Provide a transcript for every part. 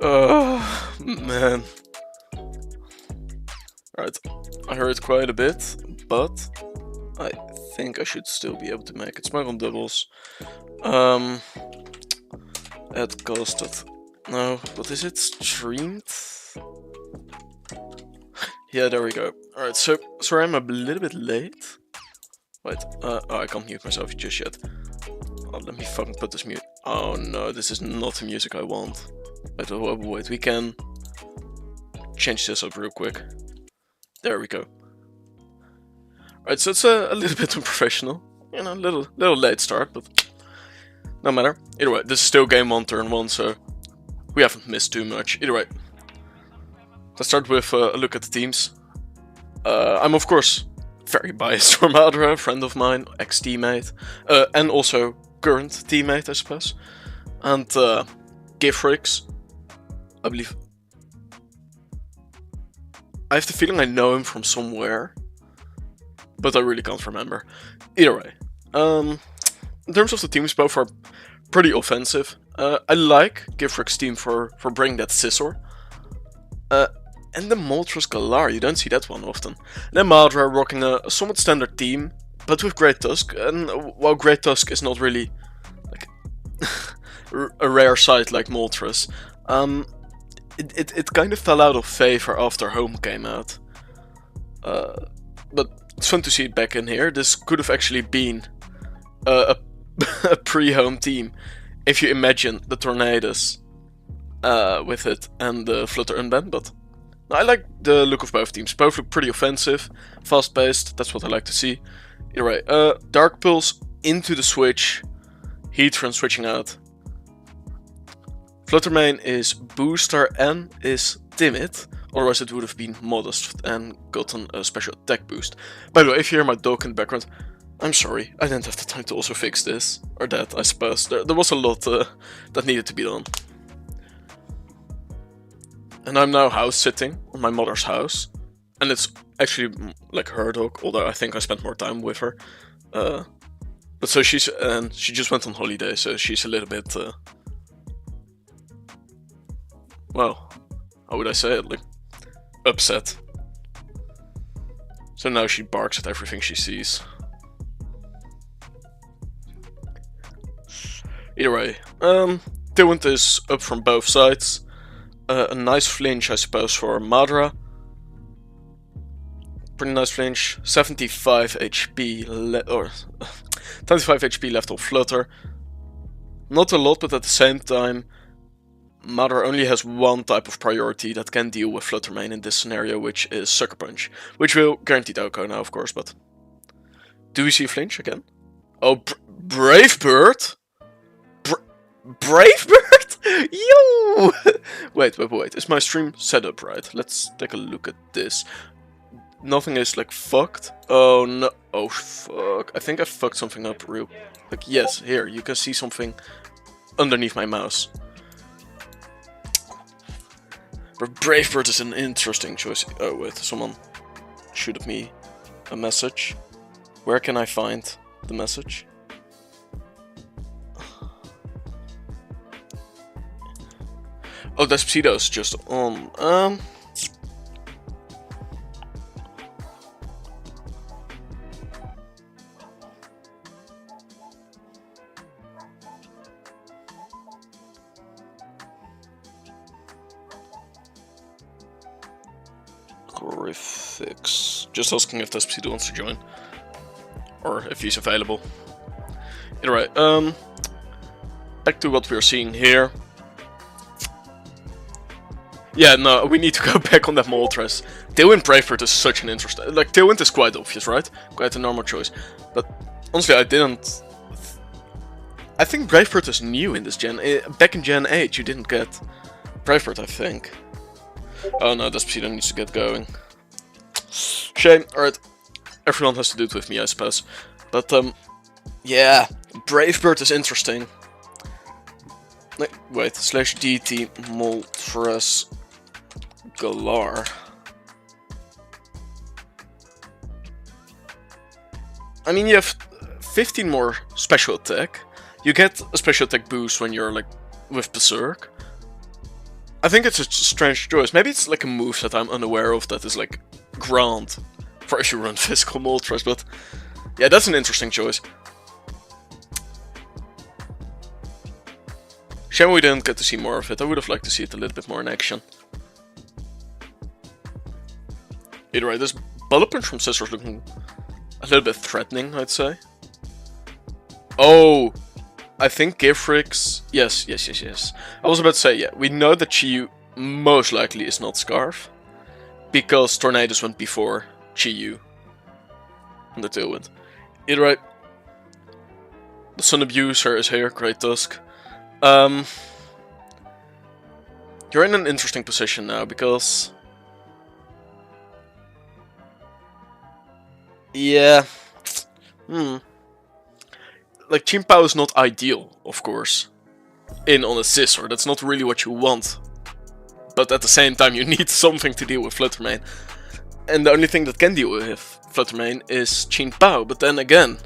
Man. Alright, I heard quite a bit, but I think I should still be able to make it. Smoke on doubles. Add costed. No, what is it? Streamed? Yeah, there we go. Alright, so sorry I'm a little bit late. Wait, oh, I can't mute myself just yet. Oh, let me fucking put this mute. Oh no, this is not the music I want. Wait, we can change this up real quick. There we go. Alright, so it's a little bit unprofessional. You know, little late start, but no matter. Either way, this is still game 1, turn 1, so we haven't missed too much. Either way, let's start with a look at the teams. I'm of course very biased for Madaraaaa, a friend of mine, ex-teammate, and also current teammate, I suppose. And Givrix, I believe. I have the feeling I know him from somewhere, but I really can't remember. Either way, in terms of the teams, both are pretty offensive. I like Givrix's team for bringing that scissor. And the Moltres Galar, you don't see that one often. And then Madaraaaa rocking a somewhat standard team, but with Great Tusk. And while Great Tusk is not really like a rare sight like Moltres, it kind of fell out of favor after Home came out. But it's fun to see it back in here. This could have actually been a pre-home team if you imagine the Tornadoes with it and the Flutter Unbanned, but I like the look of both teams. Both look pretty offensive, fast-paced, that's what I like to see. Either way, Dark Pulse into the switch, Heatran switching out. Fluttermane is Booster and is Timid, otherwise it would have been Modest and gotten a special attack boost. By the way, if you hear my dog in the background, I'm sorry, I didn't have the time to also fix this, or that, I suppose. There was a lot that needed to be done. And I'm now house sitting on my mother's house, and it's actually like her dog, although I think I spent more time with her. But so she just went on holiday, so she's a little bit, well, how would I say it, like, upset. So now she barks at everything she sees. Either way, Tailwind is up from both sides. A nice flinch, I suppose, for Madaraaaa. Pretty nice flinch. 75 HP or 25 HP left on Flutter. Not a lot, but at the same time, Madaraaaa only has one type of priority that can deal with Fluttermane in this scenario, which is Sucker Punch, which will guarantee Oko now, of course. But do we see a flinch again? Oh, Brave Bird. Brave Bird? Yo! Wait, is my stream set up right? Let's take a look at this. Nothing is like fucked. Oh no. Oh fuck. I think I fucked something up real. Like, yes, here, you can see something underneath my mouse. But Brave Bird is an interesting choice. Oh wait, someone shoot me a message. Where can I find the message? Oh, Despacito's just on. Givrix. Just asking if Despacito wants to join. Or if he's available. Either way, back to what we're seeing here. Yeah, no, we need to go back on that Moltres. Tailwind Brave Bird is such an interesting... Like, Tailwind is quite obvious, right? Quite a normal choice. But, honestly, I didn't... I think Brave Bird is new in this gen. Back in Gen 8, you didn't get Brave Bird, I think. Oh no, Despacito needs to get going. Shame. Alright. Everyone has to do it with me, I suppose. But, yeah. Brave Bird is interesting. Wait, /DT Moltres Galar. I mean, you have 15 more special attack. You get a special attack boost when you're like with Berserk. I think it's a strange choice. Maybe it's like a move that I'm unaware of that is like grand for if you run physical Moltres, but yeah, that's an interesting choice. Shame we didn't get to see more of it. I would have liked to see it a little bit more in action. Either way, this bullet punch from Scissor's looking a little bit threatening, I'd say. Oh, I think Givrix. Yes. I was about to say, yeah, we know that Chiyu most likely is not Scarf, because Tornadoes went before Chiyu on the Tailwind. Either way, the Sun Abuser is here, Great Tusk. You're in an interesting position now, because... yeah... like, Chimpao is not ideal, of course, on a Scissor. That's not really what you want. But at the same time, you need something to deal with Fluttermane. And the only thing that can deal with Fluttermane is Chimpao. But then again,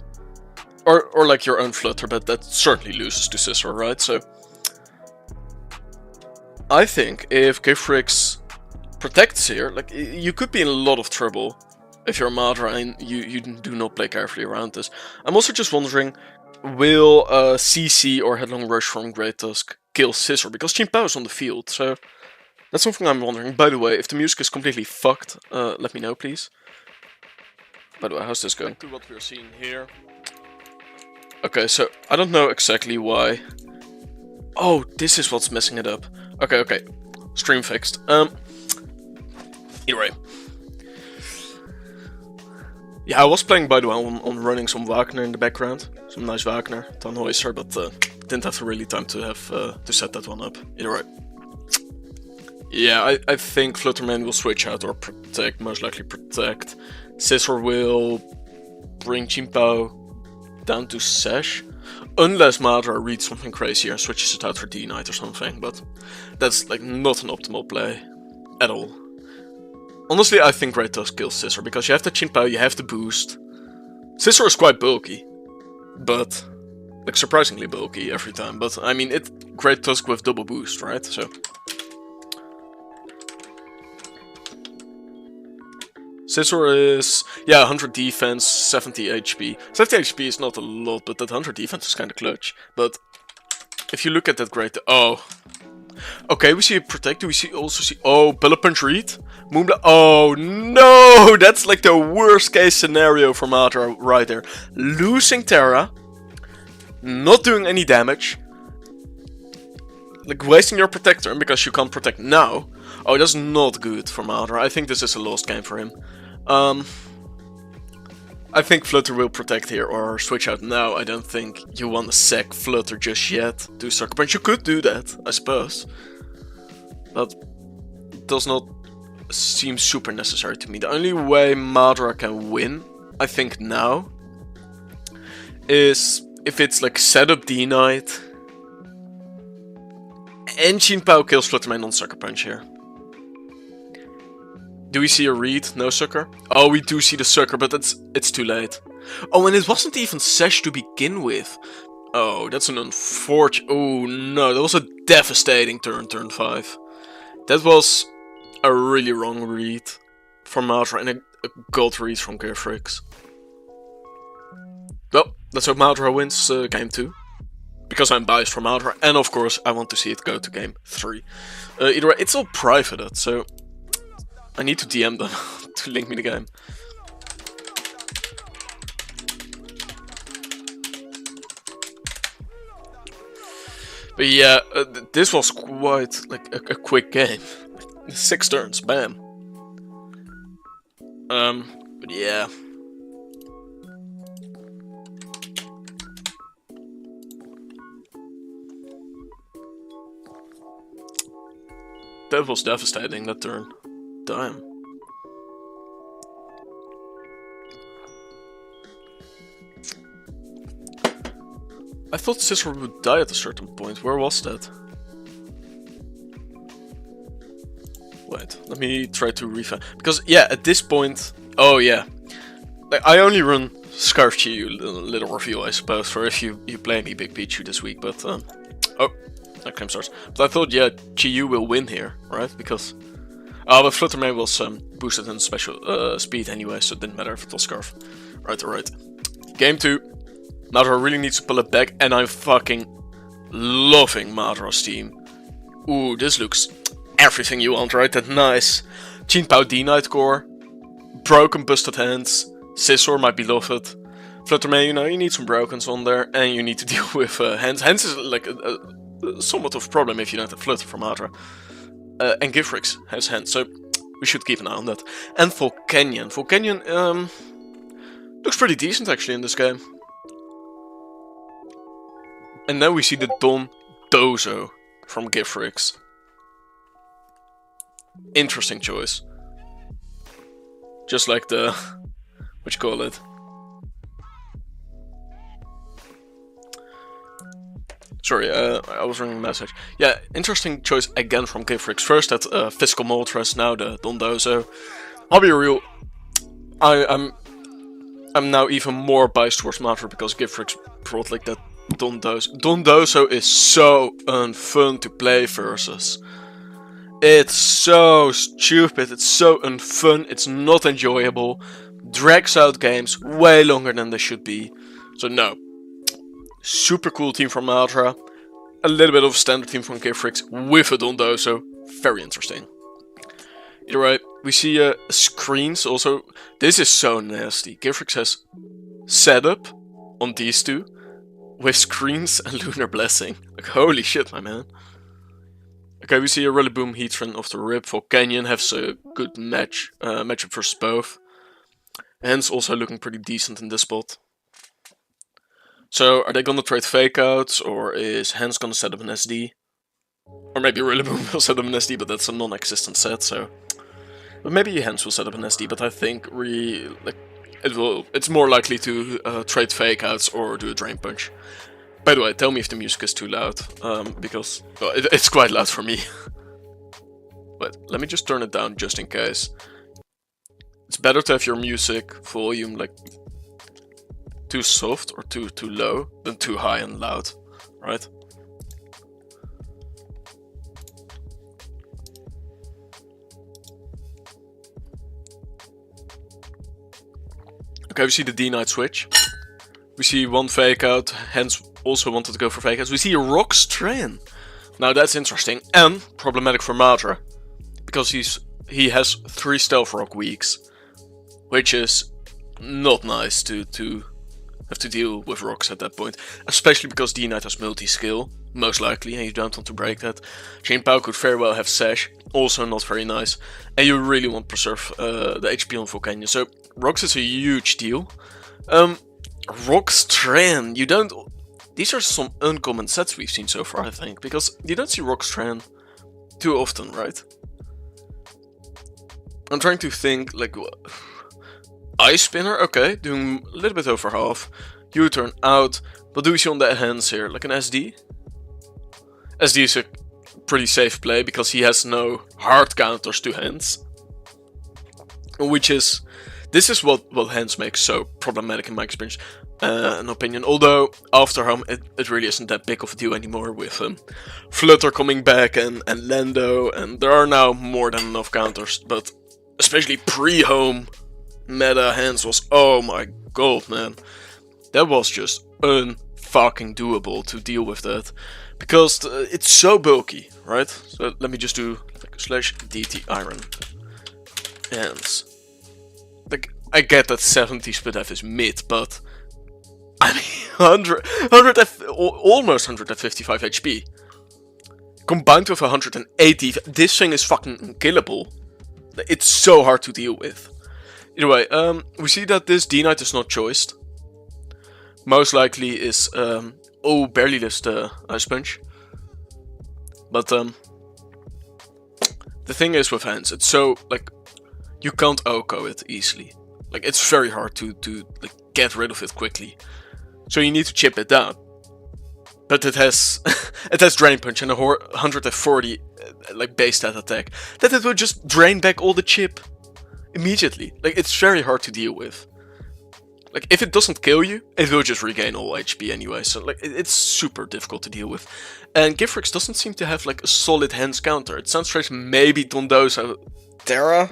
or like your own Flutter, but that certainly loses to Scissor, right? So, I think if Givrix protects here, like, you could be in a lot of trouble if you're a Madaraaaa and you do not play carefully around this. I'm also just wondering, will CC or Headlong Rush from Great Tusk kill Scissor? Because Chimpao is on the field, so that's something I'm wondering. By the way, if the music is completely fucked, let me know, please. By the way, how's this going? To what we're seeing here. Okay, so I don't know exactly why. Oh, this is what's messing it up. Okay. Stream fixed. Either way. Yeah, I was playing, by the way, on running some Wagner in the background. Some nice Wagner, Tannhäuser, but didn't have really time to have to set that one up. Either way. Yeah, I think Fluttermane will switch out or protect, most likely protect. Scissor will bring Chimpao down to Sash. Unless Madaraaaa reads something crazy and switches it out for D-Knight or something, but that's like not an optimal play at all. Honestly, I think Great Tusk kills Scissor, because you have the Chimpao, you have the boost. Scissor is quite bulky, but like surprisingly bulky every time. But I mean, it's Great Tusk with double boost, right? So Scissor is, yeah, 100 defense, 70 HP. 70 HP is not a lot, but that 100 defense is kind of clutch. But if you look at that Great... oh. Okay, we see a Protect. Do we also see... oh, Bullet Punch Read? Moonblast... oh, no! That's like the worst case scenario for Madaraaaa right there. Losing Terra. Not doing any damage. Like, wasting your Protector because you can't protect now. Oh, that's not good for Madaraaaa. I think this is a lost game for him. I think Flutter will protect here or switch out now. I don't think you want to sack Flutter just yet to Sucker Punch. You could do that, I suppose. But it does not seem super necessary to me. The only way Madaraaaa can win, I think now, is if it's like setup D-Knight and Chimpao kills Fluttermane on Sucker Punch here. Do we see a read? No sucker? Oh, we do see the sucker, but it's too late. Oh, and it wasn't even Sash to begin with. Oh, that's an unfortunate... oh, no, that was a devastating turn 5. That was a really wrong read from Madaraaaa and a gold read from Givrix. Well, let's hope Madaraaaa wins game 2. Because I'm biased for Madaraaaa, and of course, I want to see it go to game 3. Either way, it's all privated, so... I need to DM them to link me the game. But yeah, this was quite like a quick game. 6 turns, bam. But yeah. That was devastating, that turn. Damn. I thought Scissor would die at a certain point. Where was that? Wait, let me try to refind. Because, yeah, at this point... oh, yeah. Like, I only run Scarf Chiyu, little review, I suppose, for if you play me Big Pichu this week, but... oh. That claim starts. But I thought, yeah, GU will win here, right? Because but Fluttermane was boosted in special speed anyway, so it didn't matter if it was Scarf. Right, alright. Game 2. Madaraaaa really needs to pull it back, and I'm fucking loving Madaraa's team. Ooh, this looks everything you want, right? That nice Chin Pao D-Knight core, broken busted hands, Scissor, my beloved. Fluttermane, you know, you need some brokens on there, and you need to deal with hands. Hands is like somewhat of a problem if you don't have Flutter from Madaraaaa. And Givrix has hands, so we should keep an eye on that. And Volcanion. Volcanion looks pretty decent actually in this game. And now we see the Don Dozo from Givrix. Interesting choice. Just like the... what you call it? Sorry, I was reading a message. Yeah, interesting choice again from Givrix. First that Physical Moltres, now the Don Dozo. I'll be real, I'm now even more biased towards Madaraaaa because Givrix brought like that Don Dozo. Don Dozo is so unfun to play versus. It's so stupid, it's so unfun, it's not enjoyable. Drags out games way longer than they should be. So no. Super cool team from Madaraaaa. A little bit of a standard team from Givrix with a Don Dozo. Very interesting. Either way, we see screens also. This is so nasty. Givrix has setup on these two with screens and Lunar Blessing. Like, holy shit, my man. Okay, we see a Rillaboom Heatran off the rip. Volcanion has a good matchup versus both. Hence also looking pretty decent in this spot. So, are they gonna trade fake outs, or is Hans gonna set up an SD? Or maybe Rillaboom will set up an SD, but that's a non-existent set, so... But maybe Hans will set up an SD, but I think it's more likely to trade fake outs or do a Drain Punch. By the way, tell me if the music is too loud, because well, it's quite loud for me. But let me just turn it down just in case. It's better to have your music volume like too soft or too low than too high and loud, right? Okay, we see the D-Knight switch. We see one fake out, hence also wanted to go for fake outs. We see a Rock Strain. Now that's interesting and problematic for Madaraaaa, because he has 3 Stealth Rock weeks, which is not nice to have to deal with rocks at that point, especially because D-Knight has multi-skill, most likely, and you don't want to break that. Chin Pao could very well have Sash, also not very nice, and you really want to preserve the HP on Volcanion, so Rocks is a huge deal. Rock Strain, you don't... These are some uncommon sets we've seen so far, I think, because you don't see Rock Strain too often, right? I'm trying to think, like... Ice Spinner, okay, doing a little bit over half. U-turn out. What do we see on the hands here? Like an SD? SD is a pretty safe play because he has no hard counters to hands. Which is... This is what hands makes so problematic in my experience, and opinion. Although, after home, it really isn't that big of a deal anymore with Flutter coming back and Lando. And there are now more than enough counters, but especially pre-home... Meta hands was, oh my god, man, that was just unfucking doable to deal with that, because it's so bulky, right? So let me just do like /DT Iron hands. Like, I get that 70 split F is mid, but I mean almost 155 HP combined with 180. This thing is fucking unkillable. It's so hard to deal with. Either way, we see that this D-Knight is not choiced. Most likely is, barely lives the Ice Punch. But, the thing is with hands, it's so, like, you can't OHKO it easily. Like, it's very hard to like, get rid of it quickly. So you need to chip it down. But it has, it has Drain Punch and a 140, like, base stat attack. That it will just drain back all the chip immediately. Like, it's very hard to deal with. Like, if it doesn't kill you, it will just regain all HP anyway, so like, it's super difficult to deal with. And Givrix doesn't seem to have like a solid hands counter. It sounds strange, maybe Dondosa Terra,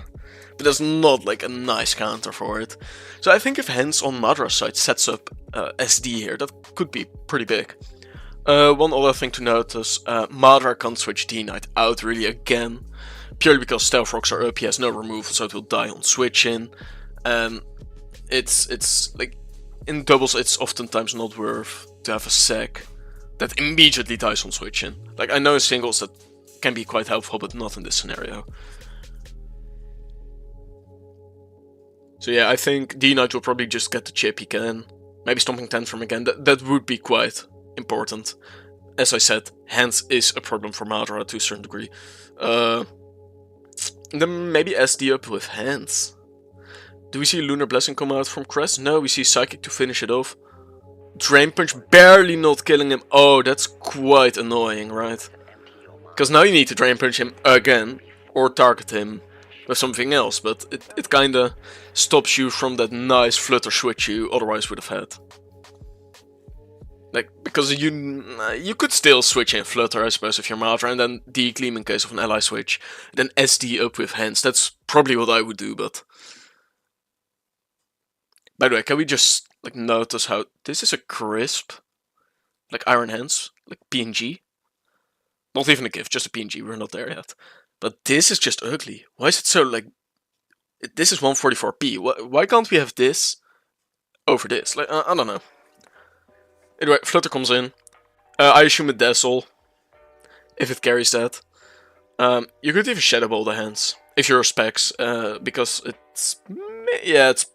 but there's not like a nice counter for it. So I think if hands on Madaraa's side sets up SD here, that could be pretty big. One other thing to notice, Madaraaaa can't switch D-Knight out really again, purely because Stealth Rocks are up, he has no removal, so it will die on switching. It's like, in doubles it's oftentimes not worth to have a sec that immediately dies on switching. Like, I know in singles that can be quite helpful, but not in this scenario. So yeah, I think D-Knight will probably just get the chip he can. Maybe Stomping Tantrum again, that would be quite important. As I said, hands is a problem for Madaraaaa to a certain degree. Then maybe SD up with hands. Do we see Lunar Blessing come out from Crest? No, we see Psychic to finish it off. Drain Punch barely not killing him. Oh, that's quite annoying, right? Because now you need to Drain Punch him again, or target him with something else, but it kinda stops you from that nice flutter switch you otherwise would have had. Like, because you could still switch in flutter, I suppose, if you're Madaraaaa, and then D-Gleam in case of an ally switch. Then SD up with hands. That's probably what I would do, but... By the way, can we just like notice how this is a crisp, like Iron Hands, like PNG? Not even a GIF, just a PNG, we're not there yet. But this is just ugly. Why is it so like... This is 144p, why can't we have this over this? Like, I don't know. Anyway, Flutter comes in. I assume a Dazzle, if it carries that. You could even Shadow Ball the hands, if you're Specs, because it's... Yeah, it's...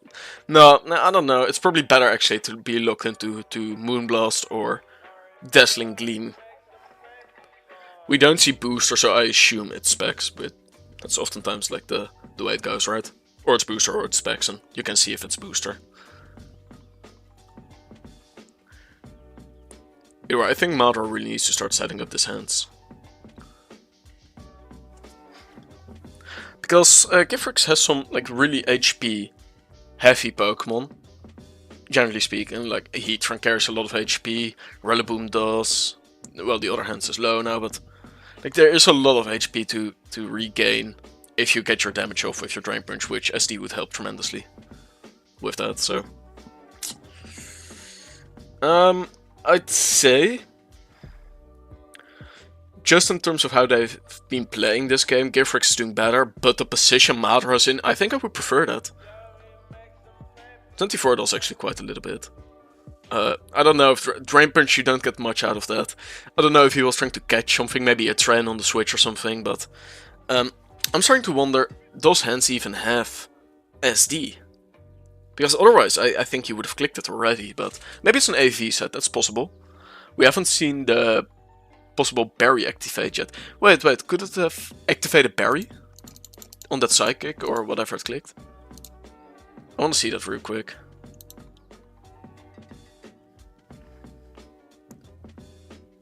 No, I don't know. It's probably better actually to be locked into Moonblast or Dazzling Gleam. We don't see Booster, so I assume it's Specs, but that's oftentimes like the way it goes, right? Or it's Booster or it's Specs, and you can see if it's Booster. Anyway, I think Madaraaaa really needs to start setting up this hands. Because Givrix has some like really HP heavy Pokemon, generally speaking. Like Heatran carries a lot of HP, Rillaboom does. Well, the other hands is low now, but like there is a lot of HP to regain if you get your damage off with your Drain Punch, which SD would help tremendously with that. So I'd say, just in terms of how they've been playing this game, Givrix is doing better, but the position Madaraa's in, I think I would prefer that. 24 does actually quite a little bit. I don't know if Drain Punch, you don't get much out of that. I don't know if he was trying to catch something, maybe a Tren on the switch or something, but I'm starting to wonder, does hands even have SD? Because otherwise I think he would have clicked it already, but maybe it's an AV set, that's possible. We haven't seen the possible Berry activate yet. Wait, could it have activated Berry on that Psychic or whatever it clicked? I want to see that real quick.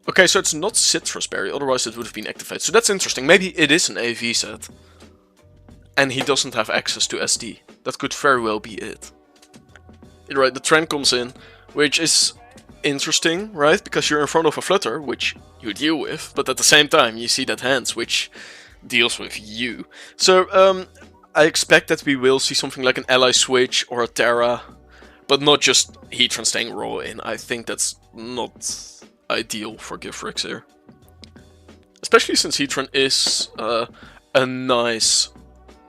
Okay, so it's not Citrus Berry, otherwise it would have been activated. So that's interesting. Maybe it is an AV set. And he doesn't have access to SD. That could very well be it. Right, the trend comes in, which is interesting, right? Because you're in front of a Flutter, which you deal with, but at the same time you see that hands, which deals with you. So, I expect that we will see something like an Ally Switch or a Terra, but not just Heatran staying raw in. I think that's not ideal for Givrix here. Especially since Heatran is a nice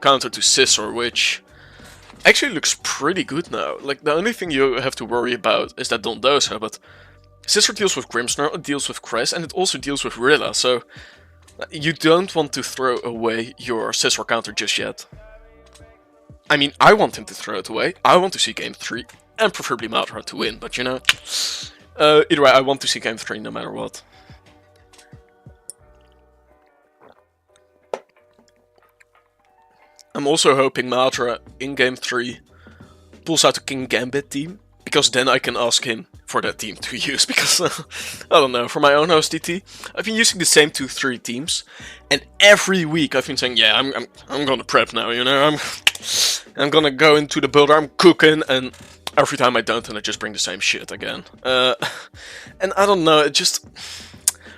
counter to Scizor, which actually looks pretty good now. Like, the only thing you have to worry about is that Dondosa, but Scizor deals with Grimmsnarl, it deals with Crest, and it also deals with Rilla, so you don't want to throw away your Scizor counter just yet. I mean, I want him to throw it away. I want to see Game 3, and preferably Madaraaaa to win, but you know, either way, I want to see Game 3 no matter what. I'm also hoping Madaraaaa in Game 3 pulls out a King Gambit team, because then I can ask him for that team to use, because, I don't know, for my own OSDT, I've been using the same 2-3 teams, and every week I've been saying, yeah, I'm gonna prep now, you know, I'm gonna go into the builder, I'm cooking, and every time I don't, and I just bring the same shit again. And I don't know, it just...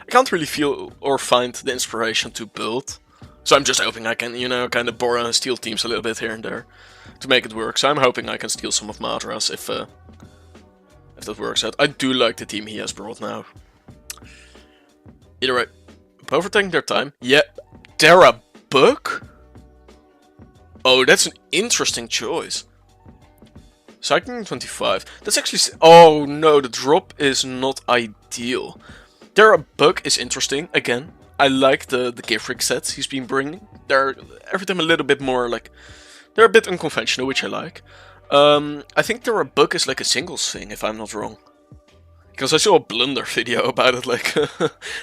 I can't really feel or find the inspiration to build. So I'm just hoping I can, you know, kind of borrow and steal teams a little bit here and there to make it work. So I'm hoping I can steal some of Madaraa's if that works out. I do like the team he has brought now. Either way, overtaking their time. Yeah, Terra Book? Oh, that's an interesting choice. Cycling 25. That's actually... Oh no, the drop is not ideal. Terra Book is interesting, again. I like the Givrix sets he's been bringing. They're every time a little bit more like... They're a bit unconventional, which I like. I think Terra Book is like a singles thing, if I'm not wrong. Because I saw a Blunder video about it like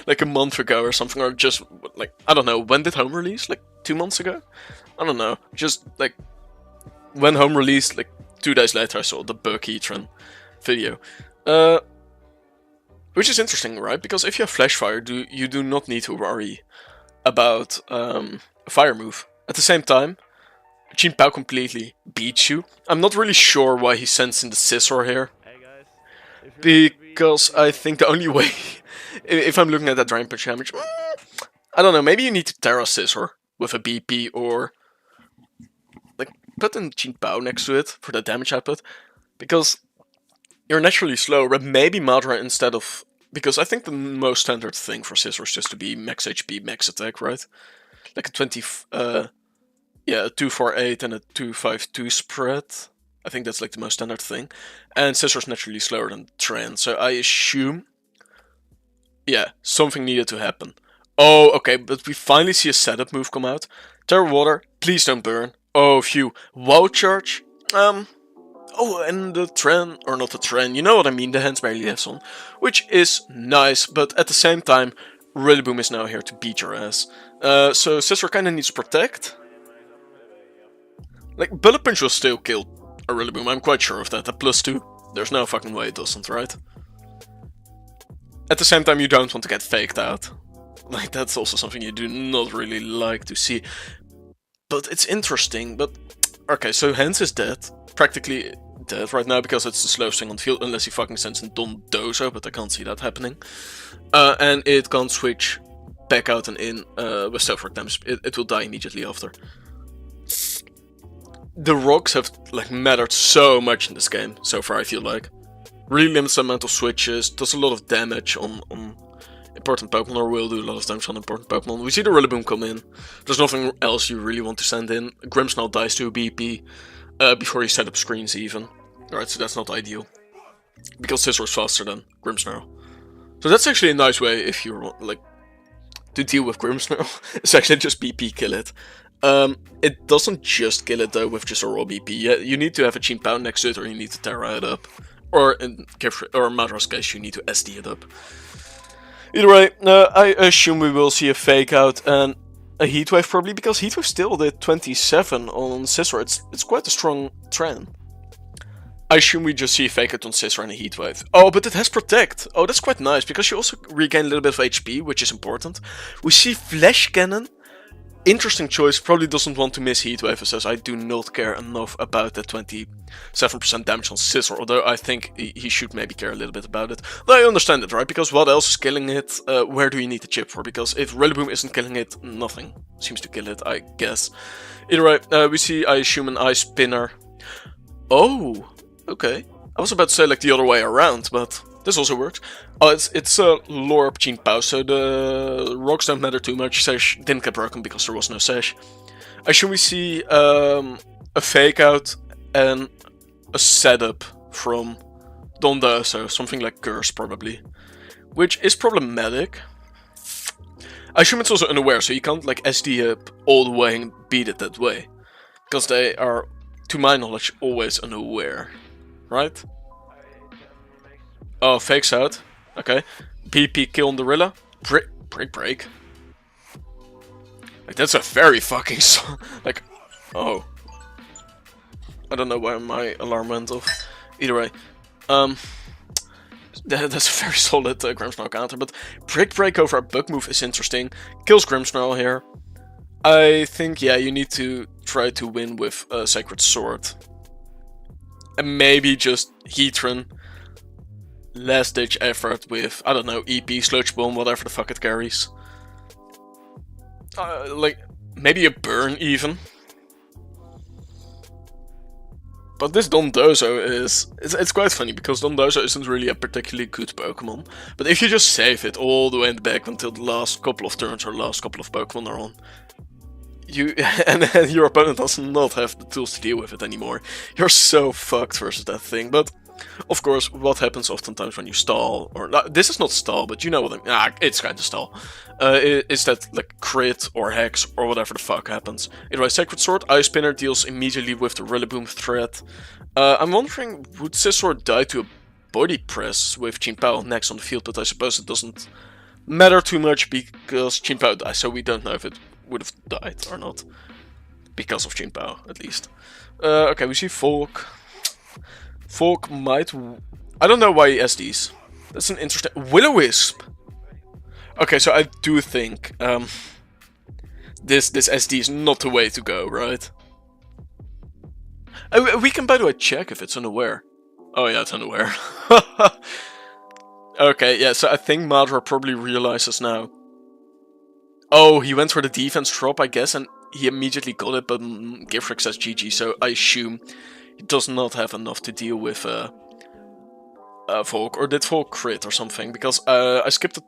like a month ago or something, or just like, I don't know, when did Home release? Like 2 months ago? I don't know, just like when Home released, like 2 days later I saw the Book Etron video. Which is interesting, right? Because if you have Flash Fire, you do not need to worry about a fire move. At the same time, Jin Pao completely beats you. I'm not really sure why he sends in the Scissor here. Because I think the only way, if I'm looking at that Drain Punch damage, I don't know, maybe you need to Terra Scissor with a BP or like put in Jin Pao next to it for the damage output. Because you're naturally slow, but maybe Madaraaaa instead of... Because I think the most standard thing for Scissor is just to be max HP, max attack, right? Like a 20... yeah, a 2-4-8 and a 2-5-2 spread. I think that's like the most standard thing. And Scissor's naturally slower than Tran, so I assume... Yeah, something needed to happen. Oh, okay, but we finally see a setup move come out. Terra Water, please don't burn. Oh, phew. Wow Charge? Oh, and the Tran, or not the Tran, you know what I mean, the hands barely lives on. Which is nice, but at the same time, Rillaboom is now here to beat your ass. So Scissor kinda needs to protect. Like, Bullet Punch will still kill a Rillaboom, I'm quite sure of that. At +2, there's no fucking way it doesn't, right? At the same time, you don't want to get faked out. Like, that's also something you do not really like to see. But it's interesting, but... Okay, so Hans is dead. Practically dead right now, because it's the slowest thing on the field, unless he fucking sends in Don Dozo, but I can't see that happening. And it can't switch back out and in with Stealth damage. It will die immediately after. The rocks have like mattered so much in this game so far, I feel like. Really limits the amount of switches, does a lot of damage on important Pokemon, or will do a lot of damage on important Pokemon. We see the Rillaboom come in. There's nothing else you really want to send in. Grimmsnarl dies to a BP before you set up screens even. Alright, so that's not ideal. Because Scissor is faster than Grimmsnarl. So that's actually a nice way if you want, like, to deal with Grimmsnarl. It's actually just BP kill it. It doesn't just kill it though with just a raw BP. Yeah, you need to have a Jin Pao next to it, or you need to Terra it up. Or in Madaraa's case, you need to SD it up. Either way, I assume we will see a Fake Out and a Heatwave probably, because Heatwave still did 27 on Scissor. It's quite a strong trend. I assume we just see a Fake Out on Scissor and a Heatwave. Oh, but it has Protect. Oh, that's quite nice, because you also regain a little bit of HP, which is important. We see Flash Cannon. Interesting choice, probably doesn't want to miss Heatwave, and says I do not care enough about the 27% damage on Scissor, although I think he should maybe care a little bit about it. Though I understand it, right? Because what else is killing it? Where do you need the chip for? Because if Rillaboom isn't killing it, nothing seems to kill it, I guess. Either way, we see, I assume, an Ice Spinner. Oh, okay. I was about to say like the other way around, but this also works. Oh, it's a Lorb Jin Pao, so the rocks don't matter too much. Sash didn't get broken because there was no Sash. I assume we see a Fake Out and a setup from Donda, so something like Curse probably. Which is problematic. I assume it's also unaware, so you can't like SD up all the way and beat it that way. Because they are, to my knowledge, always unaware. Right? Oh, Fakes Out. Okay. PP kill on the Rilla. Break. Like, that's a very fucking like, oh. I don't know why my alarm went off. Either way. That's a very solid Grimmsnarl counter, but Break over a bug move is interesting. Kills Grimmsnarl here. I think, yeah, you need to try to win with Sacred Sword. And maybe just Heatran, last ditch effort with, I don't know, EP, Sludge Bomb, whatever the fuck it carries. Like, maybe a Burn even. But this Dondozo is... It's quite funny, because Dondozo isn't really a particularly good Pokemon. But if you just save it all the way in the back until the last couple of turns or last couple of Pokemon are on, and then your opponent does not have the tools to deal with it anymore, you're so fucked versus that thing. But, of course, what happens oftentimes when you stall, or... this is not stall, but you know what I mean. It's kind of stall. Is that, like, crit or hex or whatever the fuck happens. Either way, Sacred Sword, Ice Spinner deals immediately with the Rillaboom threat. I'm wondering, would Scizor die to a body press with Chien-Pao next on the field, but I suppose it doesn't matter too much because Chien-Pao dies, so we don't know if it would have died or not. Because of Chien-Pao, at least. Okay, we see Volk. Volk might... I don't know why he has these. That's an interesting... Will-O-Wisp! Okay, so I do think this SD is not the way to go, right? We can, by the way, check if it's unaware. Oh yeah, it's unaware. Okay, yeah, so I think Madaraaaa probably realizes now. Oh, he went for the defense drop, I guess, and he immediately got it, but Givrix says GG, so I assume he does not have enough to deal with Volk. Or did Volk crit or something? Because I skipped a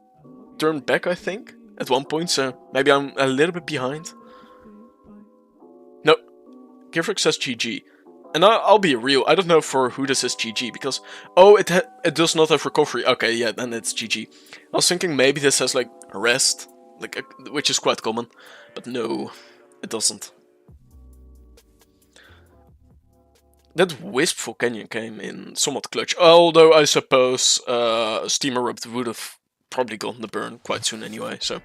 turn back, I think, at one point, so maybe I'm a little bit behind. No, Givrix says GG. And I'll be real, I don't know for who this is GG, because... Oh, it does not have recovery. Okay, yeah, then it's GG. I was thinking maybe this has, like, a rest, like which is quite common. But no, it doesn't. That Wisp for Canyon came in somewhat clutch. Although I suppose Steam Erupt would have probably gotten the burn quite soon anyway, so...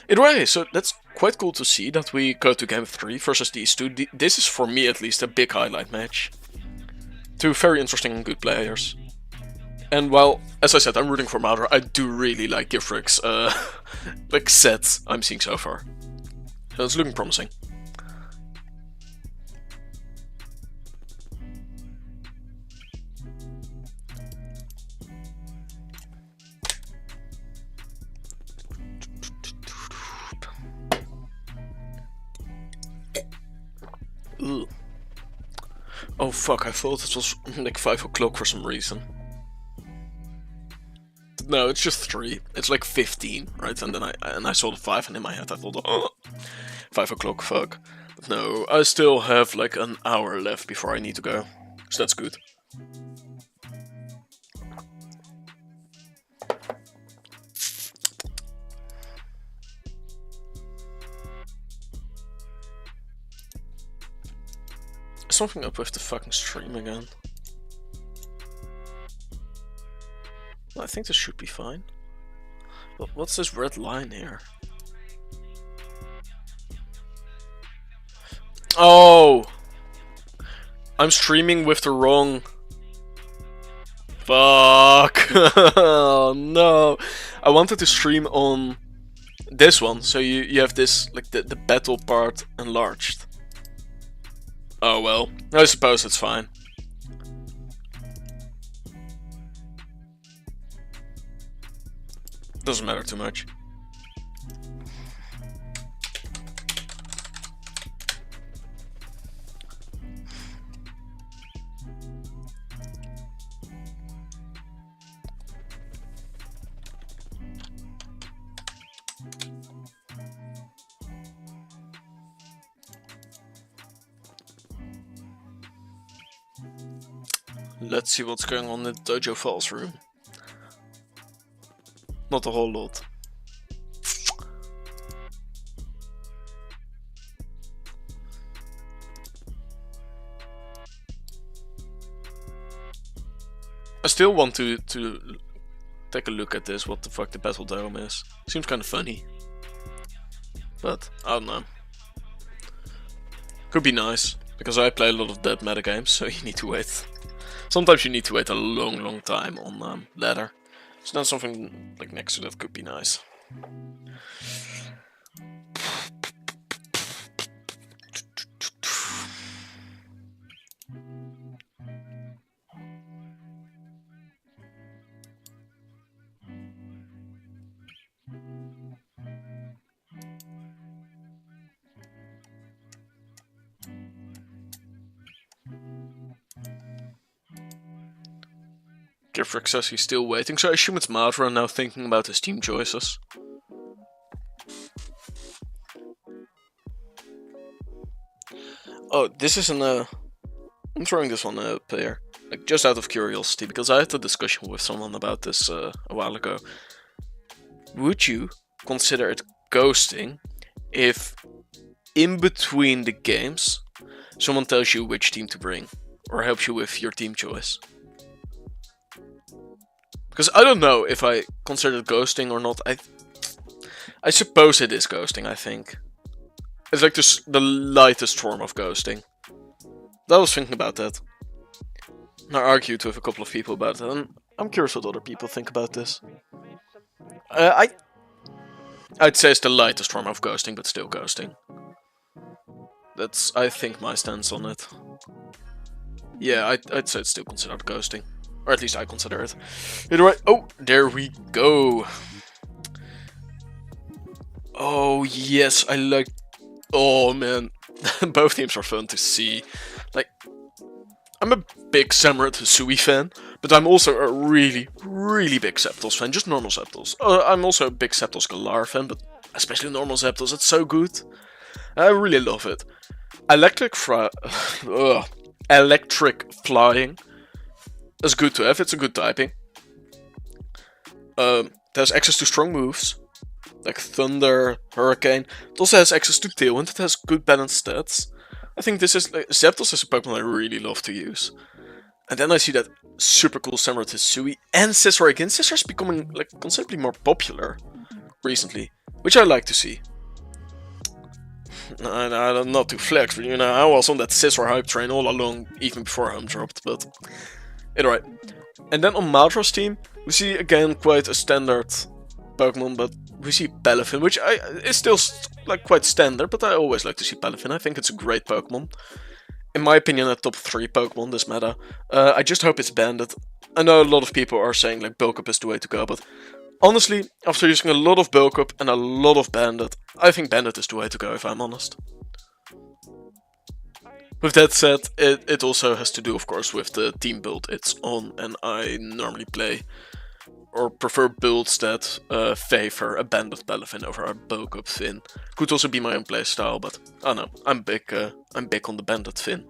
Either way, so that's quite cool to see that we go to game 3 versus these two. This is, for me at least, a big highlight match. Two very interesting and good players. And while, as I said, I'm rooting for Madaraaaa, I do really like Givrix, like, set I'm seeing so far. So it's looking promising. Ugh. Oh fuck, I thought it was like 5 o'clock for some reason. No, it's just 3. It's like 15, right? And then I saw the 5 and in my head I thought, oh, 5 o'clock, fuck. But no, I still have like an hour left before I need to go. So that's good. Something up with the fucking stream again. I think this should be fine. But what's this red line here? Oh! I'm streaming with the wrong... Fuck! Oh no! I wanted to stream on this one, so you have this, like the battle part enlarged. Oh well, I suppose it's fine. Doesn't matter too much. Let's see what's going on in the Dojo Falls room. Not a whole lot. I still want to take a look at this, what the fuck the Battle Dome is. Seems kind of funny. But, I don't know. Could be nice, because I play a lot of dead meta games, so you need to wait. Sometimes you need to wait a long time on ladder. So then something like next to that could be nice. Givrix says he's still waiting, so I assume it's Madaraaaa now thinking about his team choices. Oh, this is I'm throwing this one up here, like just out of curiosity, because I had a discussion with someone about this a while ago. Would you consider it ghosting if in between the games someone tells you which team to bring or helps you with your team choice? Because I don't know if I consider it ghosting or not. I suppose it is ghosting, I think. It's like the lightest form of ghosting. I was thinking about that. I argued with a couple of people about it, and I'm curious what other people think about this. I'd say it's the lightest form of ghosting, but still ghosting. That's, I think, my stance on it. Yeah, I'd say it's still considered ghosting. Or at least I consider it. Either way, oh, there we go. Oh, yes, I like... Oh, man. Both teams are fun to see. Like, I'm a big Samurai Hisui fan, but I'm also a really, really big Zapdos fan. Just normal Zapdos. I'm also a big Zapdos Galar fan, but especially normal Zapdos. It's so good. I really love it. Electric Flying is good to have. It's a good typing. It has access to strong moves, like Thunder, Hurricane. It also has access to Tailwind. It has good balanced stats. I think this is like, Zapdos is a Pokemon I really love to use. And then I see that super cool Samurai Hisui and Scizor again. Scissor's becoming like considerably more popular recently, which I like to see. Not to flex, but you know, I was on that Scizor hype train all along, even before Home dropped, but... Anyway. And then on Madaraa's team, we see again quite a standard Pokemon, but we see Palafin, which is still like quite standard, but I always like to see Palafin. I think it's a great Pokemon. In my opinion, a top 3 Pokemon this meta. I just hope it's banded. I know a lot of people are saying like bulk up is the way to go, but honestly, after using a lot of bulk up and a lot of banded, I think banded is the way to go, if I'm honest. With that said, it also has to do, of course, with the team build it's on, and I normally play or prefer builds that favor a banded Palafin over a bulk up Finn. Could also be my own playstyle, but I don't know, I'm big on the banded Finn.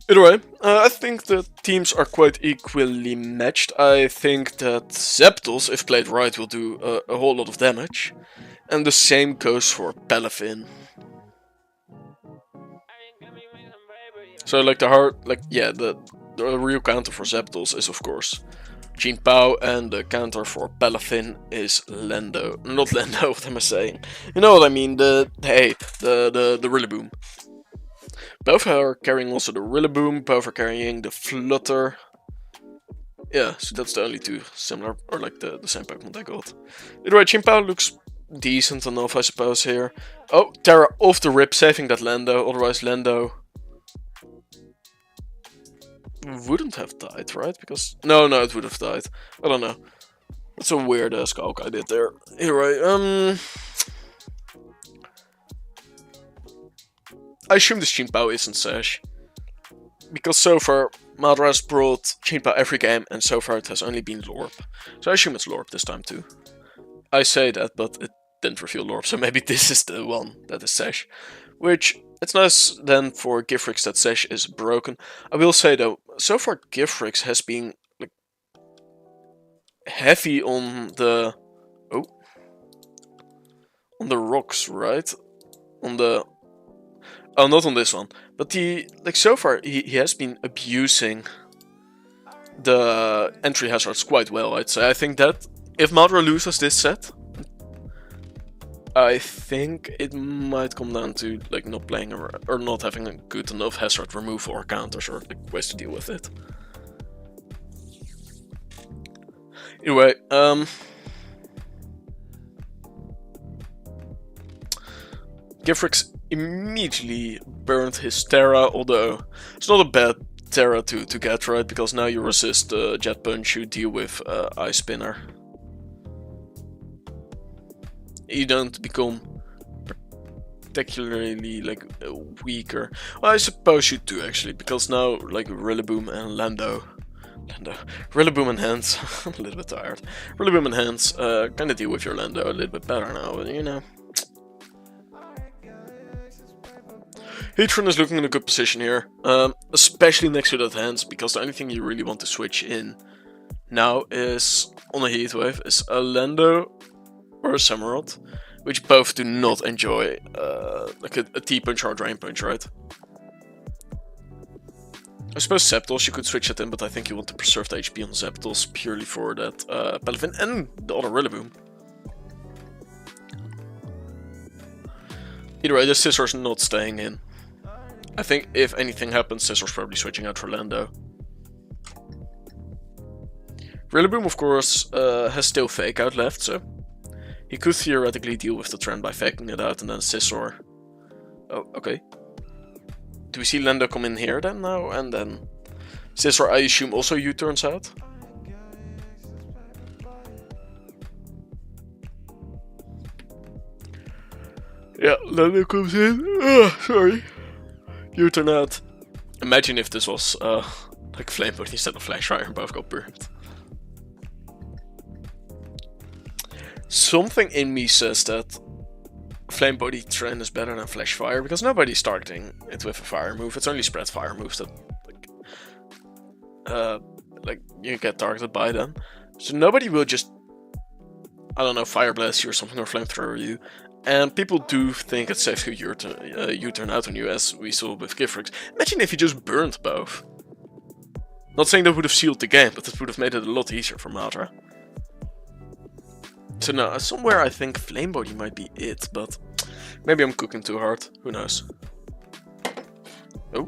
Either way, I think the teams are quite equally matched. I think that Zapdos, if played right, will do a whole lot of damage. And the same goes for Palafin. So like the real counter for Zapdos is of course Jinpao, and the counter for Palafin is Lando. Not Lando, what am I saying? You know what I mean, the Rillaboom. Both are carrying also the Rillaboom, both are carrying the Flutter. Yeah, so that's the only two similar, or like the same Pokemon I got. Either way, Jinpao looks decent enough, I suppose, here. Oh, Terra off the rip, saving that Lando, otherwise Lando wouldn't have died, right? Because... No, it would have died. I don't know. That's a weird calc I did there. Anyway, I assume this Jinpao isn't Sash. Because so far, Madaraa's brought Jinpao every game, and so far it has only been Lorb. So I assume it's Lorb this time too. I say that, but it didn't reveal Lorb, so maybe this is the one that is Sash. Which, it's nice then for Givrix that Sash is broken. I will say though, so far Givrix has been like heavy on the... Oh. On the rocks, right? On the... Oh, not on this one. But so far he has been abusing the entry hazards quite well, I'd say. I think that if Madaraaaa loses this set, I think it might come down to like not playing or not having a good enough hazard removal or counters or like ways to deal with it. Anyway, Givrix immediately burned his Terra, although it's not a bad Terra to get, right? Because now you resist Jet Punch, you deal with Ice Spinner. You don't become spectacularly like weaker. Well, I suppose you do actually, because now like Rillaboom and Rillaboom and Hands, I'm a little bit tired. Rillaboom and Hands kind of deal with your Lando a little bit better now, but you know. Heatran is looking in a good position here, especially next to that Hands, because the only thing you really want to switch in now is, on a Heatwave, is a Lando or a Samurott, which both do not enjoy like a T-Punch or a Drain Punch, right? I suppose Zapdos you could switch it in, but I think you want to preserve the HP on Zapdos purely for that Palafin and the other Rillaboom. Either way, this Scissor's not staying in. I think if anything happens, Scissor's probably switching out for Lando. Rillaboom, of course, has still Fake Out left, so he could theoretically deal with the trend by faking it out and then Scizor. Oh, okay. Do we see Lando come in here then now? And then Scizor, I assume, also U-turns out? Yeah, Lando comes in. Sorry. U-turn out. Imagine if this was like Flame Body instead of Flash Fire and both got burned. Something in me says that Flame Body trend is better than Flash Fire, because nobody's starting it with a fire move. It's only spread fire moves that like you get targeted by them. So nobody will just, I don't know, Fire Blast you or something, or Flamethrower you. And people do think it's safe to U-turn out on you, as we saw with Givrix. Imagine if you just burned both. Not saying that would have sealed the game, but it would have made it a lot easier for Madaraaaa. So no, somewhere I think Flame Body might be it, but maybe I'm cooking too hard. Who knows? Oh.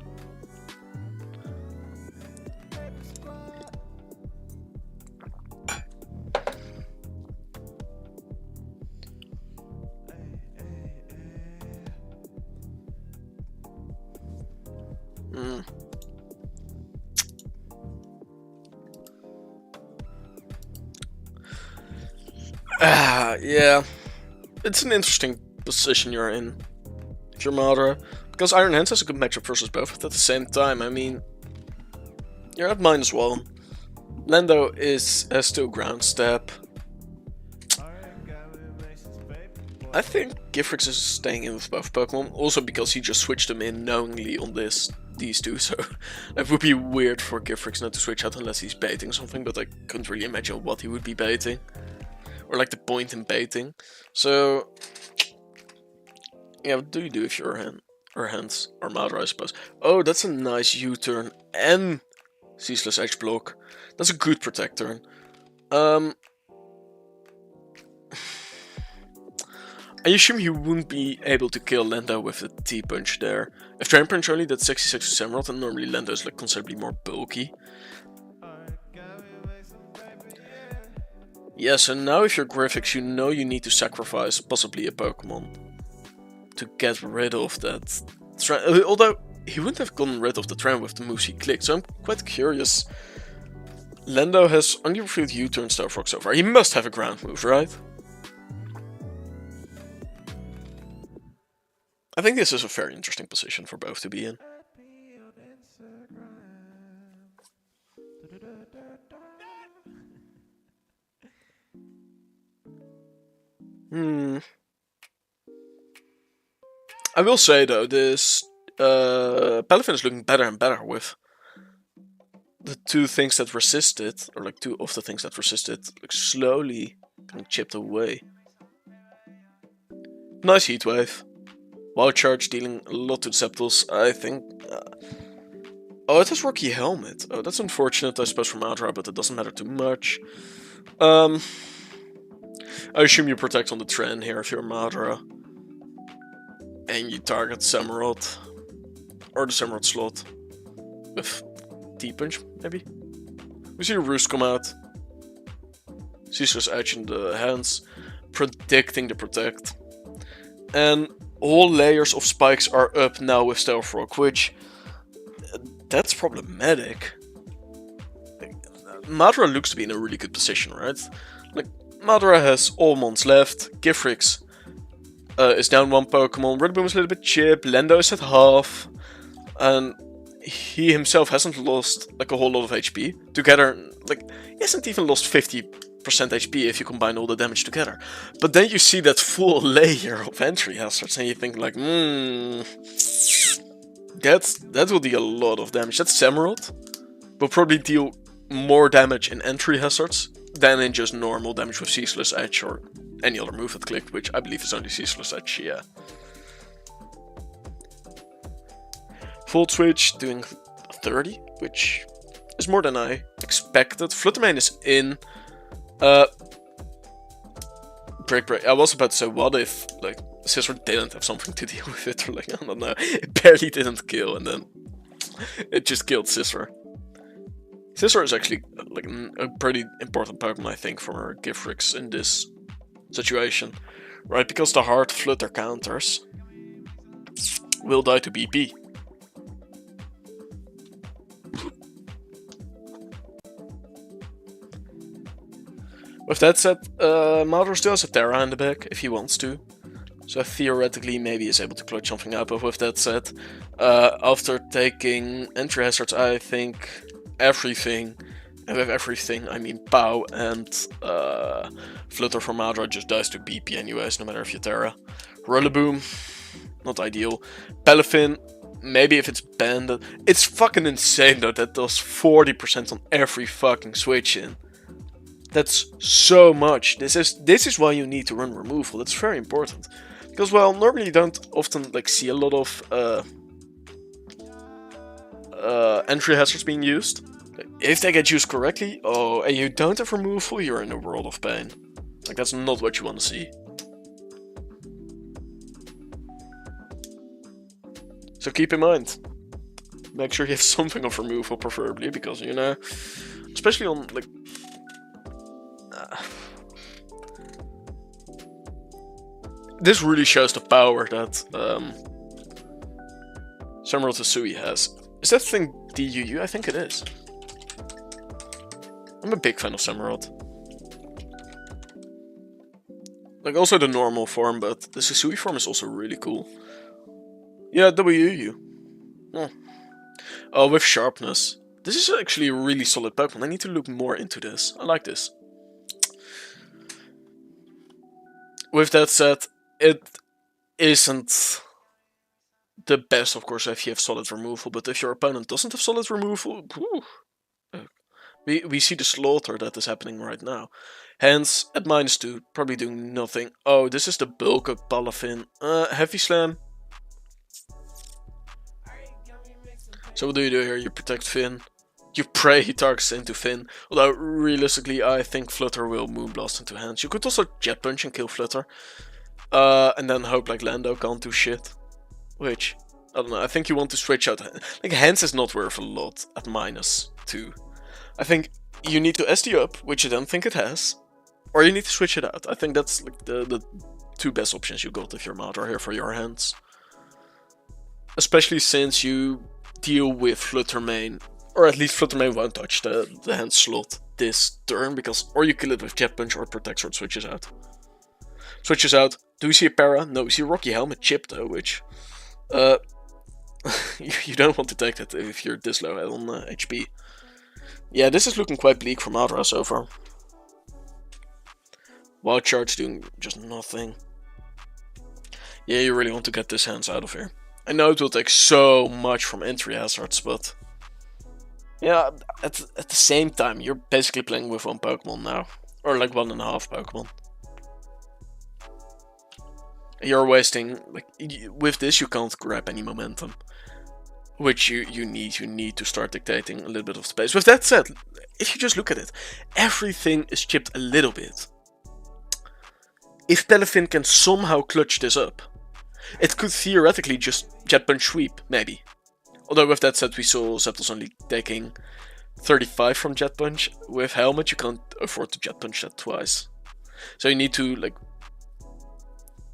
Yeah, it's an interesting position you're in if you're Madaraaaa, because Iron Hands has a good matchup versus both, but at the same time, I mean, you're at -1. Lando has still Ground Step. I think Givrix is staying in with both Pokemon, also because he just switched them in knowingly on these two, so it would be weird for Givrix not to switch out unless he's baiting something, but I couldn't really imagine what he would be baiting. Or like the point in baiting. So yeah, what do you do if you're Hands or Madaraaaa, I suppose? Oh, that's a nice U-turn and Ceaseless Edge block. That's a good protect turn. I assume you wouldn't be able to kill Lando with a T-Punch there. If Drain Punch only, that's 66 to Samurott, and normally Lando is like considerably more bulky. Yeah, so now if you're Givrix, you know you need to sacrifice possibly a Pokemon to get rid of that trend. Although, he wouldn't have gotten rid of the trend with the moves he clicked, so I'm quite curious. Lando has only revealed U-turn Star Fox so far. He must have a ground move, right? I think this is a very interesting position for both to be in. I will say though, this Palafin is looking better and better with the two things that resisted, or like two of the things that resisted, like slowly kind of chipped away. Nice Heat Wave. Wild Charge dealing a lot to Zapdos, I think. Oh, it has Rocky Helmet. Oh, that's unfortunate, I suppose, for Madaraaaa, but it doesn't matter too much. I assume you protect on the trend here if you're Madaraaaa. And you target Samurott. Or the Samurott slot. With T-Punch, maybe? We see a Roost come out. Ceaseless Edge in the hands. Predicting the protect. And all layers of spikes are up now with Stealth Rock, which... that's problematic. Madaraaaa looks to be in a really good position, right? Like, Madaraaaa has all mons left. Givrix is down 1 Pokemon, Rillaboom is a little bit chipped, Lando is at half, and he himself hasn't lost like a whole lot of HP. Together, like, he hasn't even lost 50% HP if you combine all the damage together. But then you see that full layer of entry hazards and you think like, that will deal a lot of damage. That Samurott will probably deal more damage in entry hazards than in just normal damage with Ceaseless Edge or any other move at click, which I believe is only Ceaseless Edge, yeah. Volt Switch doing 30, which is more than I expected. Fluttermane is in. Break. I was about to say, what if like Scizor didn't have something to deal with it, or like, I don't know, it barely didn't kill, and then it just killed Scizor. Scizor is actually like a pretty important Pokemon, I think, for our Givrix in this situation, right? Because the hard Flutter counters will die to BP. With that said, Madaraaaa still has a Terra in the back if he wants to. So theoretically maybe he's able to clutch something out. But with that said, after taking entry hazards, I think everything, and with everything I mean POW and Flutter from Madaraaaa just dies to BP anyways, no matter if you Terra. Rillaboom, not ideal. Palafin, maybe if it's banded. It's fucking insane though that does 40% on every fucking switch in. That's so much. This is why you need to run removal. That's very important. Because, well, normally you don't often like see a lot of entry hazards being used. If they get used correctly, oh, and you don't have removal, you're in a world of pain. Like, that's not what you want to see. So keep in mind, make sure you have something of removal, preferably, because, you know, especially on, like, this really shows the power that Samurott Hisui has. Is that thing DUU? I think it is. I'm a big fan of Samurott. Like, also the normal form, but the Hisui form is also really cool. Yeah, WU. Oh, with sharpness. This is actually a really solid Pokemon. I need to look more into this. I like this. With that said, it isn't the best, of course, if you have solid removal, but if your opponent doesn't have solid removal, we see the slaughter that is happening right now. Hence, at -2, probably doing nothing. Oh, this is the bulk of Palafin. Heavy Slam. So what do you do here? You protect Finn. You pray he targets into Finn. Although, realistically, I think Flutter will Moonblast into hands. You could also Jet Punch and kill Flutter. And then hope like Lando can't do shit. Which, I don't know, I think you want to switch out. Like, hands is not worth a lot at -2. I think you need to SD up, which I don't think it has. Or you need to switch it out. I think that's like the two best options you got if you're Madaraaaa here for your hands. Especially since you deal with Fluttermane. Or at least Fluttermane won't touch the hand slot this turn, because or you kill it with Jet Punch or Protect Sword switches out. Switches out. Do we see a para? No, we see a Rocky Helmet chip though, which you don't want to take that if you're this low on HP. Yeah, this is looking quite bleak for Madaraaaa so far. Wild Charge doing just nothing. Yeah, you really want to get this hands out of here. I know it will take so much from entry hazards, but yeah, at the same time, you're basically playing with one Pokemon now. Or like 1.5 Pokemon. You're wasting, like, with this you can't grab any momentum. Which you need to start dictating a little bit of space. With that said, if you just look at it, everything is chipped a little bit. If Palafin can somehow clutch this up, it could theoretically just Jet Punch sweep, maybe. Although with that said, we saw Zapdos only taking 35 from Jet Punch. With Helmet, you can't afford to Jet Punch that twice. So you need to, like,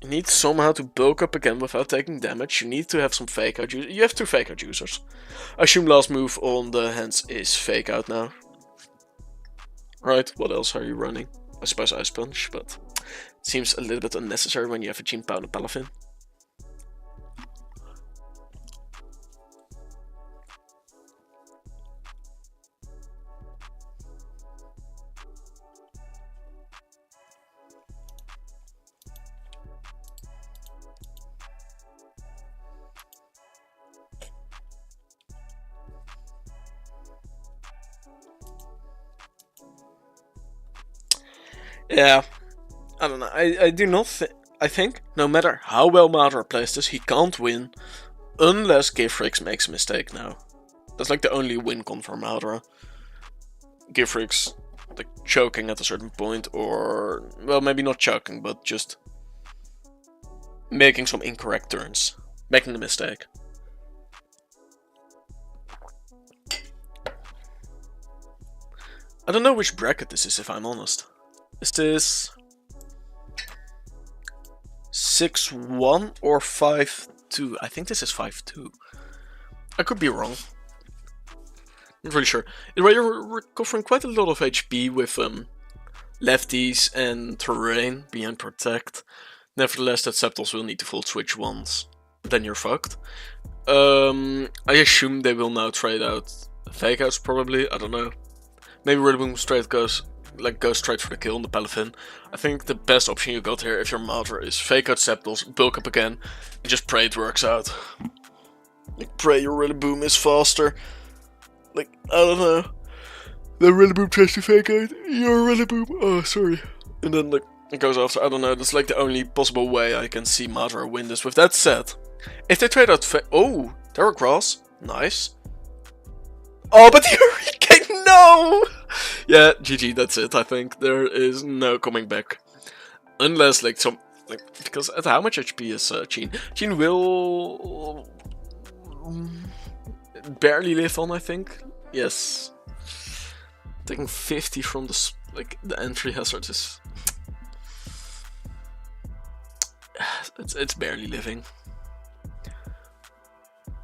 you need somehow to bulk up again without taking damage. You need to have some Fake Out users. You have 2 Fake Out users. I assume last move on the hands is Fake Out now. Right, what else are you running? I suppose Ice Punch, but it seems a little bit unnecessary when you have a Gene Powder Palafin. Yeah, I don't know. I do not I think no matter how well Madaraaaa plays this, he can't win unless Givrix makes a mistake now. That's like the only win con for Madaraaaa. Givrix like choking at a certain point, or well, maybe not choking, but just making some incorrect turns, making a mistake. I don't know which bracket this is, if I'm honest. Is this 6-1 or 5-2? I think this is 5-2. I could be wrong. Not really sure. You're recovering quite a lot of HP with lefties and terrain behind protect. Nevertheless, that Septals will need to full switch once. Then you're fucked. I assume they will now trade out fake outs probably. I don't know. Maybe Rillaboom straight goes straight for the kill on the Palafin. I think the best option you got here if you're Madaraaaa is fake out Septals, bulk up again, and just pray it works out. Like, pray your Rillaboom is faster. Like, I don't know. The Rillaboom tries to fake out, your Rillaboom, oh sorry. And then like, it goes after, I don't know, that's like the only possible way I can see Madaraaaa win this. With that said, if they trade out oh, Terra Grass, nice. Oh, but the Hurricane, no! Yeah, GG, that's it, I think. There is no coming back. Unless, like, because at how much HP is Gene? Gene will barely live on, I think. Yes. Taking 50 from the, the entry hazard is... It's barely living.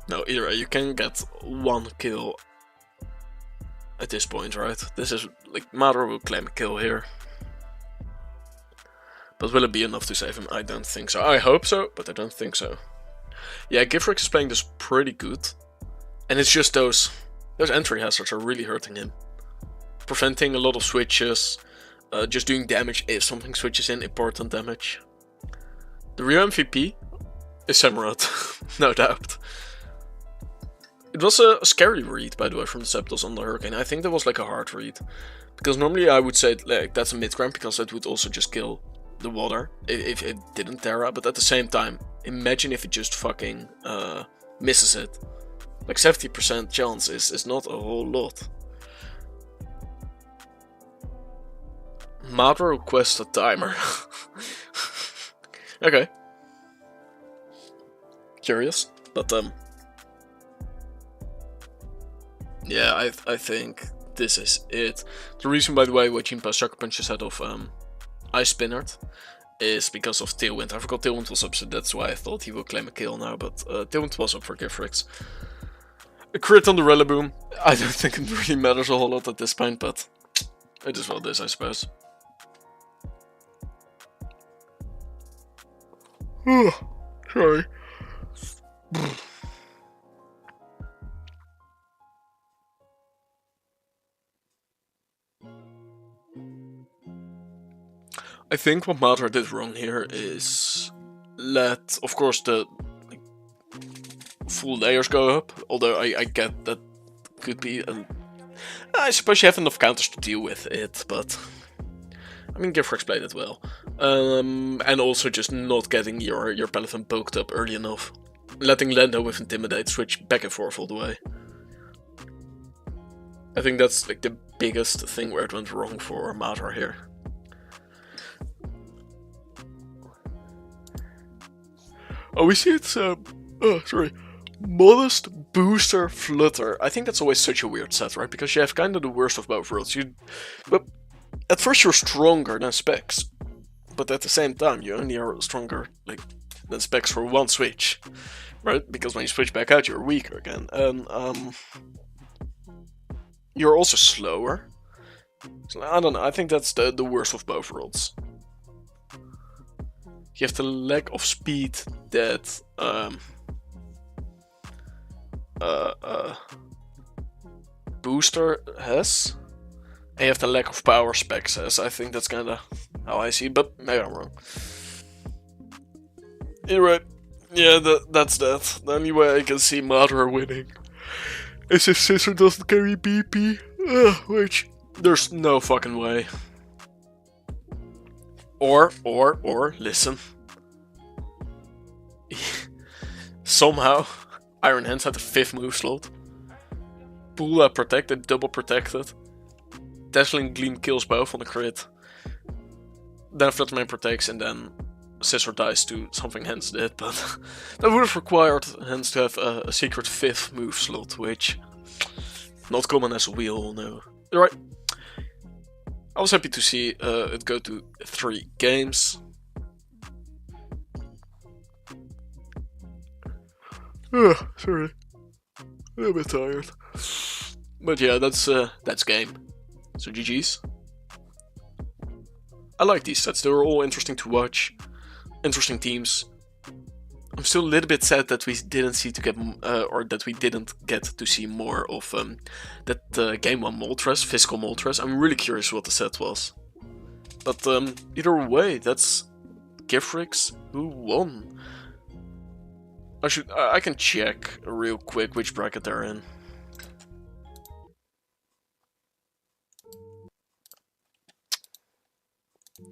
No, either way, you can get one kill at this point, right? This is, like, Madaraaaa will claim a kill here. But will it be enough to save him? I don't think so. I hope so, but I don't think so. Yeah, Givrix is playing this pretty good. And it's just those entry hazards are really hurting him. Preventing a lot of switches, just doing damage if something switches in, important damage. The real MVP is Samurott, no doubt. It was a scary read, by the way, from the Septals on the Hurricane. I think that was like a hard read. Because normally I would say like that's a mid-ground, because that would also just kill the water if it didn't Terra. But at the same time, imagine if it just fucking misses it. Like 70% chance is not a whole lot. Madaraaaa requests a timer. Okay. Curious, but yeah, I think this is it. The reason, by the way, why Jinpa Sucker Punches out of Ice Spinnert is because of Tailwind. I forgot Tailwind was up, so that's why I thought he would claim a kill now, but Tailwind was up for Givrix. A crit on the Rillaboom. I don't think it really matters a whole lot at this point, but it is what it is, I suppose. Sorry. I think what Madaraaaa did wrong here is let, of course, the full layers go up, although I get that could be I suppose you have enough counters to deal with it, but I mean, Givrix played it well. And also just not getting your Palafin poked up early enough. Letting Lando with Intimidate switch back and forth all the way. I think that's like the biggest thing where it went wrong for Madaraaaa here. Oh, we see it's, Modest, Booster, Flutter. I think that's always such a weird set, right? Because you have kind of the worst of both worlds. But at first you're stronger than Specs, but at the same time you only are stronger than Specs for one switch, right? Because when you switch back out, you're weaker again. And you're also slower. So, I don't know, I think that's the worst of both worlds. You have the lack of speed that Booster has, and you have the lack of power Specs has. I think that's kinda how I see it, but maybe I'm wrong. Anyway, yeah, that's that. The only way I can see Madaraaaa winning is if Scissor doesn't carry BP, which there's no fucking way. Or, listen. Somehow, Iron Hands had the 5th move slot. Pula protected, double protected. Dazzling Gleam kills both on the crit. Then Fluttermane protects, and then Scissor dies to something Hands did, but that would have required Hands to have a secret 5th move slot, which not common as we all know. Alright. I was happy to see it go to 3 games. Sorry. A little bit tired. But yeah, that's game. So GG's. I like these sets, they were all interesting to watch. Interesting teams. I'm still a little bit sad that we didn't get to see more of that Game 1 Moltres, Physical Moltres. I'm really curious what the set was. But either way, that's Givrix who won. I can check real quick which bracket they're in.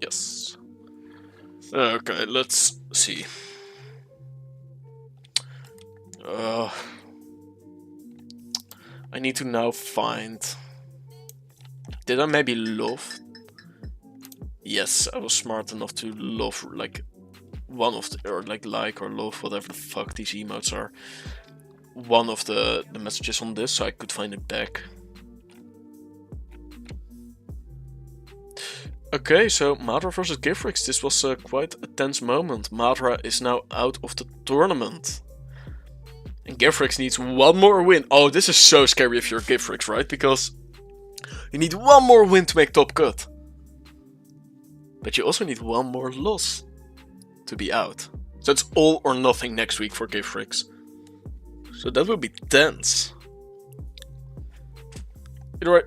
Yes. Okay, let's see. I need to now find... Did I maybe love? Yes, I was smart enough to love, like, one of the... or like or love, whatever the fuck these emotes are. One of the messages on this, so I could find it back. Okay, so Madaraaaa versus Givrix. This was quite a tense moment. Madaraaaa is now out of the tournament. And Givrix needs one more win. Oh, this is so scary if you're Givrix, right? Because you need one more win to make top cut. But you also need one more loss to be out. So it's all or nothing next week for Givrix. So that will be tense. Either way,